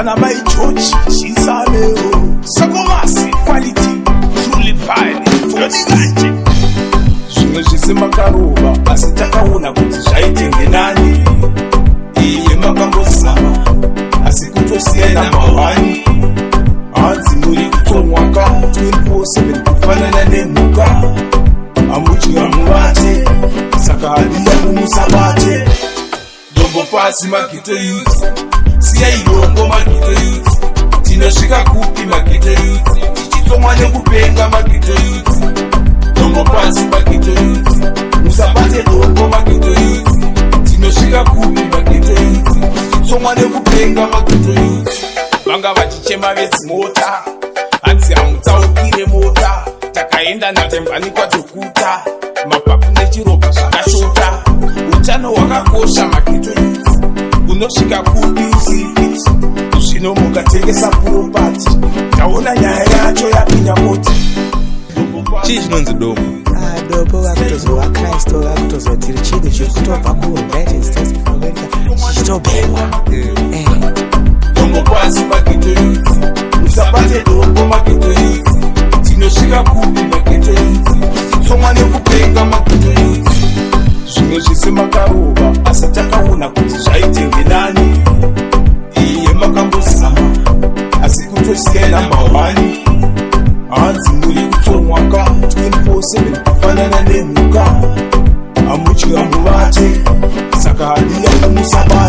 Shana my George, she's a leo. Sagomasi, quality, truly fine, Flodinganje. Shimeshise makaruba, asitaka una kuti zvaitenge nani. Iye makangosama, asikutosiyana mawani. Hanzi muri kutomwaka, 24/7 kufanana nemuka. Amuchiga mubate, saka hadiya mumusabate. Dombo pasi makito youth, siya ilongo makito youth. Tinosvika kupi makito youth, tichitomwa nekupenga makito youth. Dombo pasi makito youth, musabate dombo makito youth. Tinosvika kupi makito youth, tichitomwa nekupenga makito youth. Vanga vachichema vedzimota, hanzi hamutsaukire mota. Takaenda natemvani kwatokuta, mapapu nechiropa zvakashota. Utano hwakakosha makito youth, unosvika kupi usipiti. Zvino mukatengesa puropati, taona nyaya yacho yapinya moti. Chii chinonzi dopo? Dopo vakutozova Kristu, vakutozoti chinhu chekutobva kuUnited States of America chichitobhekwa. Dombo pasi makito youth, musabate dombo makito youth. Tinosvika kupi makito youth, tichitomwa nekupenga makito youth. Zvimwe zvese makaroba, asi takaona kuti zvaitenge nani. Iye makangosama, asi kutosiyana mawani. Hanzi muri kutomwaka, 24/7 kufanana nemuka. Amuchiga mubate, saka hadiya mumusaba.